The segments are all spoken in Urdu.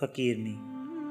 فقیرنی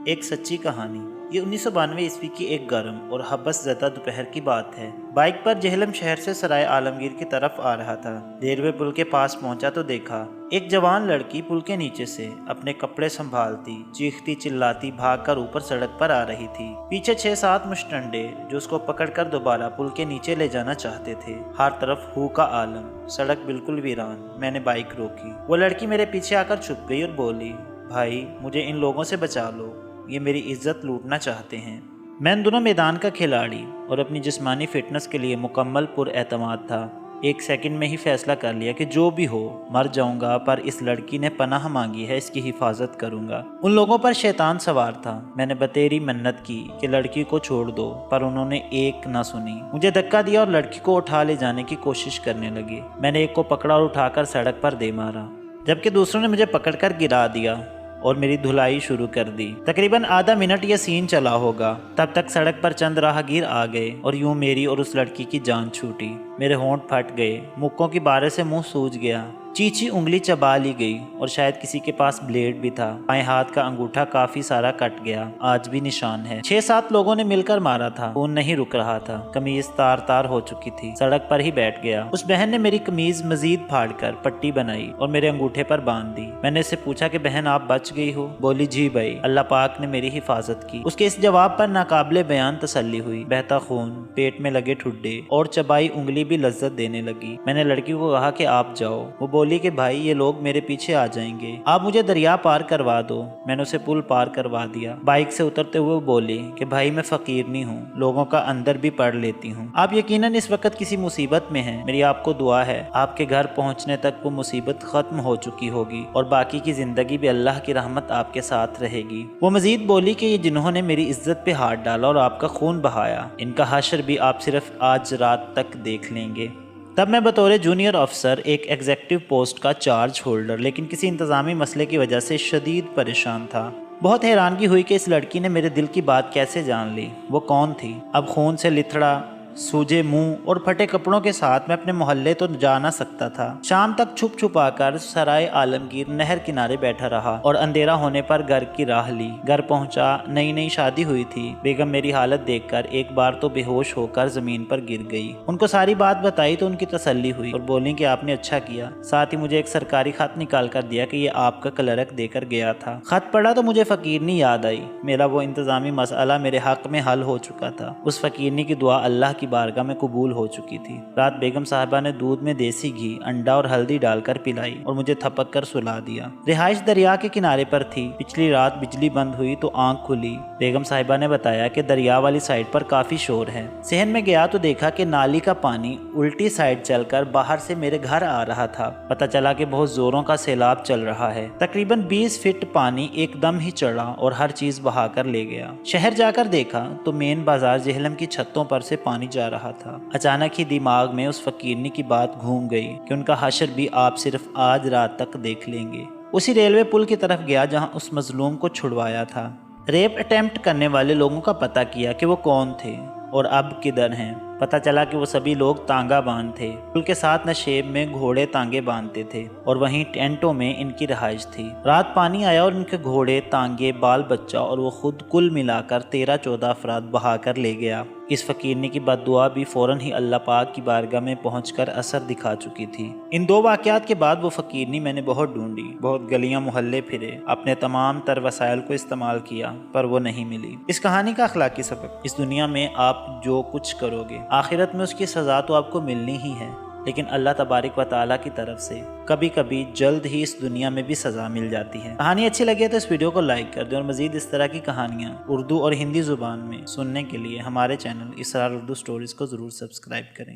ایک سچی کہانی۔ یہ 1992 عیسوی کی ایک گرم اور حبس زدہ دوپہر کی بات ہے۔ بائک پر جہلم شہر سے سرائے عالمگیر کی طرف آ رہا تھا۔ ریلوے پل کے پاس پہنچا تو دیکھا ایک جوان لڑکی پل کے نیچے سے اپنے کپڑے سنبھالتی چیختی چلاتی بھاگ کر اوپر سڑک پر آ رہی تھی۔ پیچھے 6-7 مشٹنڈے جو اس کو پکڑ کر دوبارہ پل کے نیچے لے جانا چاہتے تھے۔ ہر طرف ہو کا عالم، سڑک بالکل ویران۔ میں نے بائک روکی۔ وہ لڑکی میرے پیچھے آ کر چھپ گئی اور بولی، بھائی مجھے ان لوگوں سے بچا لو، یہ میری عزت لوٹنا چاہتے ہیں۔ میں ان دونوں میدان کا کھلاڑی اور اپنی جسمانی فٹنس کے لیے مکمل پر اعتماد تھا۔ ایک سیکنڈ میں ہی فیصلہ کر لیا کہ جو بھی ہو مر جاؤں گا، پر اس لڑکی نے پناہ مانگی ہے، اس کی حفاظت کروں گا۔ ان لوگوں پر شیطان سوار تھا۔ میں نے بتیری منت کی کہ لڑکی کو چھوڑ دو، پر انہوں نے ایک نہ سنی۔ مجھے دھکا دیا اور لڑکی کو اٹھا لے جانے کی کوشش کرنے لگے۔ میں نے ایک کو پکڑا اور اٹھا کر سڑک پر دے مارا، جبکہ دوسروں نے مجھے پکڑ کر گرا دیا اور میری دھلائی شروع کر دی۔ تقریباً آدھا منٹ یہ سین چلا ہوگا۔ تب تک سڑک پر چند راہگیر آ گئے اور یوں میری اور اس لڑکی کی جان چھوٹی۔ میرے ہونٹ پھٹ گئے، مکوں کی بارے سے منہ سوج گیا، چیچی انگلی چبا لی گئی اور شاید کسی کے پاس بلیڈ بھی تھا۔ بائیں ہاتھ کا انگوٹھا کافی سارا کٹ گیا، آج بھی نشان ہے۔ 6-7 لوگوں نے مل کر مارا تھا، خون نہیں رک رہا تھا، قمیض تار تار ہو چکی تھی، سڑک پر ہی بیٹھ گیا۔ اس بہن نے میری قمیض مزید پھاڑ کر پٹی بنائی اور میرے انگوٹھے پر باندھ دی۔ میں نے اس سے پوچھا کہ بہن آپ بچ گئی ہو؟ بولی جی بھائی، اللہ پاک نے میری حفاظت کی۔ اس کے اس جواب پر ناقابل بیان تسلی ہوئی۔ بہتا خون، پیٹ میں لگے ٹھڈے اور چبائی انگلی بھی لذت دینے لگی۔ میں نے لڑکی کو کہا کہ آپ جاؤ۔ وہ بولی کہ بھائی یہ لوگ میرے پیچھے آ جائیں گے، آپ مجھے دریا پار کروا دو۔ میں نے اسے پل پار کروا دیا۔ بائک سے اترتے ہوئے بولی کہ بھائی میں فقیرنی ہوں، لوگوں کا اندر بھی پڑھ لیتی ہوں، آپ یقیناً اس وقت کسی مصیبت میں ہیں، میری آپ کو دعا ہے آپ کے گھر پہنچنے تک وہ مصیبت ختم ہو چکی ہوگی اور باقی کی زندگی بھی اللہ کی رحمت آپ کے ساتھ رہے گی۔ وہ مزید بولی کہ یہ جنہوں نے میری عزت پہ ہاتھ ڈالا اور آپ کا خون بہایا، ان کا حشر بھی آپ صرف آج رات تک دیکھ لیں گے۔ تب میں بطور جونیئر افسر ایک ایگزیکٹو پوسٹ کا چارج ہولڈر، لیکن کسی انتظامی مسئلے کی وجہ سے شدید پریشان تھا۔ بہت حیرانگی ہوئی کہ اس لڑکی نے میرے دل کی بات کیسے جان لی۔ وہ کون تھی؟ اب خون سے لتھڑا، سوجے منہ اور پھٹے کپڑوں کے ساتھ میں اپنے محلے تو جا نہ سکتا تھا۔ شام تک چھپ چھپا کر سرائے عالمگیر نہر کنارے بیٹھا رہا اور اندھیرا ہونے پر گھر کی راہ لی۔ گھر پہنچا، نئی نئی شادی ہوئی تھی۔ بیگم میری حالت دیکھ کر ایک بار تو بے ہوش ہو کر زمین پر گر گئی۔ ان کو ساری بات بتائی تو ان کی تسلی ہوئی اور بولی کہ آپ نے اچھا کیا۔ ساتھ ہی مجھے ایک سرکاری خط نکال کر دیا کہ یہ آپ کا کلرک دے کر گیا تھا۔ خط پڑھا تو مجھے فقیرنی یاد آئی۔ میرا وہ انتظامی مسئلہ میرے حق میں حل ہو چکا تھا۔ اس فقیرنی کی دعا اللہ کی بارگاہ میں قبول ہو چکی تھی۔ رات بیگم صاحبہ نے دودھ میں دیسی گھی، انڈا اور ہلدی ڈال کر پلائی اور مجھے تھپک کر سلا دیا۔ رہائش دریا کے کنارے پر تھی۔ پچھلی رات بجلی بند ہوئی تو آنکھ کھلی۔ بیگم صاحبہ نے بتایا کہ دریا والی سائڈ پر کافی شور ہے۔ صحن میں گیا تو دیکھا کہ نالی کا پانی الٹی سائڈ چل کر باہر سے میرے گھر آ رہا تھا۔ پتہ چلا کہ بہت زوروں کا سیلاب چل رہا ہے۔ تقریباً 20 فٹ پانی ایک دم ہی چڑھا اور ہر چیز بہا کر لے گیا۔ شہر جا کر دیکھا تو مین بازار جہلم کی چھتوں پر سے پانی جا رہا تھا۔ اچانک ہی دماغ میں اس فقیرنی کی بات گھوم گئی کہ ان کا حشر بھی آپ صرف آج رات تک دیکھ لیں گے۔ اسی ریلوے پل کی طرف گیا جہاں اس مظلوم کو چھڑوایا تھا۔ ریپ اٹیمپٹ کرنے والے لوگوں کا پتہ کیا کہ وہ کون تھے اور اب کدھر ہیں۔ پتہ چلا کہ وہ سبھی لوگ تانگا باندھ تھے۔ پل کے ساتھ نشیب میں گھوڑے تانگے باندھتے تھے اور وہیں ٹینٹوں میں ان کی رہائش تھی۔ رات پانی آیا اور ان کے گھوڑے، تانگے، بال بچہ اور وہ خود کل ملا کر 13-14 افراد بہا کر لے گیا۔ اس فقیرنی کی بد دعا بھی فوراً ہی اللہ پاک کی بارگاہ میں پہنچ کر اثر دکھا چکی تھی۔ ان 2 واقعات کے بعد وہ فقیرنی میں نے بہت ڈھونڈی، بہت گلیاں محلے پھرے، اپنے تمام تر وسائل کو استعمال کیا، پر وہ نہیں ملی۔ اس کہانی کا اخلاقی سبق: اس دنیا میں آپ جو کچھ کرو گے، آخرت میں اس کی سزا تو آپ کو ملنی ہی ہے، لیکن اللہ تبارک و تعالیٰ کی طرف سے کبھی کبھی جلد ہی اس دنیا میں بھی سزا مل جاتی ہے۔ کہانی اچھی لگے تو اس ویڈیو کو لائک کر دیں اور مزید اس طرح کی کہانیاں اردو اور ہندی زبان میں سننے کے لیے ہمارے چینل اسرار اردو سٹوریز کو ضرور سبسکرائب کریں۔